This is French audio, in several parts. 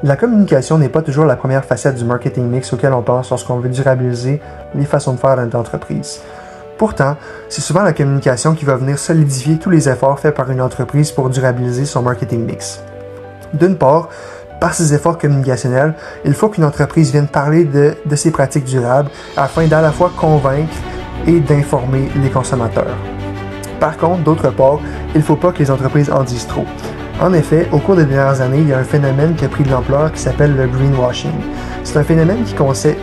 La communication n'est pas toujours la première facette du marketing mix auquel on pense lorsqu'on veut durabiliser les façons de faire dans notre entreprise. Pourtant, c'est souvent la communication qui va venir solidifier tous les efforts faits par une entreprise pour durabiliser son marketing mix. D'une part, par ses efforts communicationnels, il faut qu'une entreprise vienne parler de ses pratiques durables afin d'à la fois convaincre et d'informer les consommateurs. Par contre, d'autre part, il ne faut pas que les entreprises en disent trop. En effet, au cours des dernières années, il y a un phénomène qui a pris de l'ampleur qui s'appelle le greenwashing. C'est un phénomène qui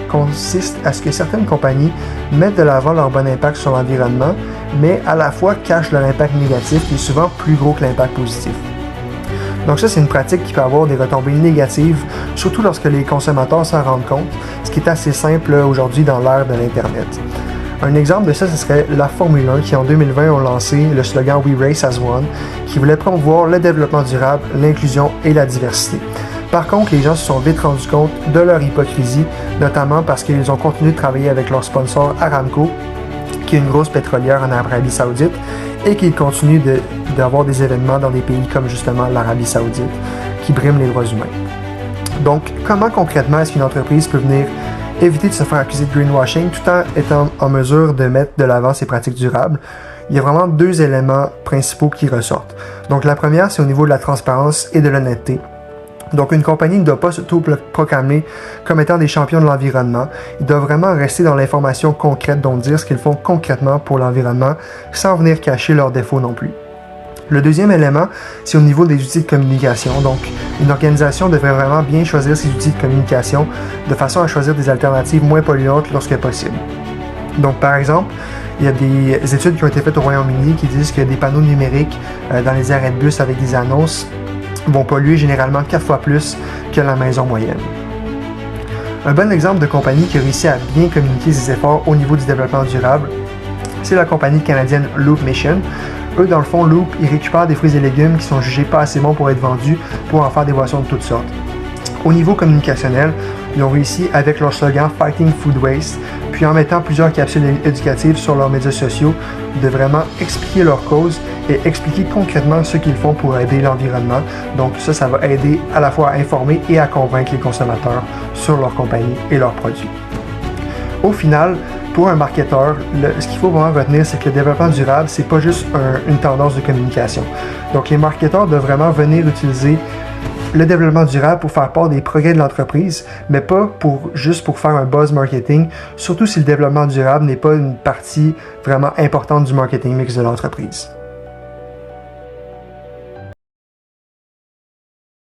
consiste à ce que certaines compagnies mettent de l'avant leur bon impact sur l'environnement, mais à la fois cachent leur impact négatif qui est souvent plus gros que l'impact positif. Donc ça, c'est une pratique qui peut avoir des retombées négatives, surtout lorsque les consommateurs s'en rendent compte, ce qui est assez simple aujourd'hui dans l'ère de l'Internet. Un exemple de ça, ce serait la Formule 1 qui en 2020 ont lancé le slogan We Race as One, qui voulait promouvoir le développement durable, l'inclusion et la diversité. Par contre, les gens se sont vite rendus compte de leur hypocrisie, notamment parce qu'ils ont continué de travailler avec leur sponsor Aramco, qui est une grosse pétrolière en Arabie Saoudite, et qu'ils continuent d'avoir des événements dans des pays comme justement l'Arabie Saoudite, qui briment les droits humains. Donc, comment concrètement est-ce qu'une entreprise peut venir éviter de se faire accuser de greenwashing tout en étant en mesure de mettre de l'avant ses pratiques durables? Il y a vraiment deux éléments principaux qui ressortent. Donc, la première, c'est au niveau de la transparence et de l'honnêteté. Donc, une compagnie ne doit pas s'auto-proclamer comme étant des champions de l'environnement. Ils doivent vraiment rester dans l'information concrète, donc dire ce qu'ils font concrètement pour l'environnement, sans venir cacher leurs défauts non plus. Le deuxième élément, c'est au niveau des outils de communication. Donc, une organisation devrait vraiment bien choisir ses outils de communication de façon à choisir des alternatives moins polluantes lorsque possible. Donc, par exemple, il y a des études qui ont été faites au Royaume-Uni qui disent que des panneaux numériques dans les arrêts de bus avec des annonces vont polluer généralement 4 fois plus que la maison moyenne. Un bon exemple de compagnie qui a réussi à bien communiquer ses efforts au niveau du développement durable, c'est la compagnie canadienne Loop Mission. Eux, dans le fond, Loop, ils récupèrent des fruits et légumes qui sont jugés pas assez bons pour être vendus pour en faire des boissons de toutes sortes. Au niveau communicationnel, ils ont réussi avec leur slogan Fighting Food Waste, puis en mettant plusieurs capsules éducatives sur leurs médias sociaux, de vraiment expliquer leur cause et expliquer concrètement ce qu'ils font pour aider l'environnement. Donc ça va aider à la fois à informer et à convaincre les consommateurs sur leur compagnie et leurs produits. Au final, pour un marketeur, ce qu'il faut vraiment retenir, c'est que le développement durable, c'est pas juste une tendance de communication. Donc les marketeurs doivent vraiment venir utiliser le développement durable pour faire part des progrès de l'entreprise, mais pas juste pour faire un buzz marketing, surtout si le développement durable n'est pas une partie vraiment importante du marketing mix de l'entreprise.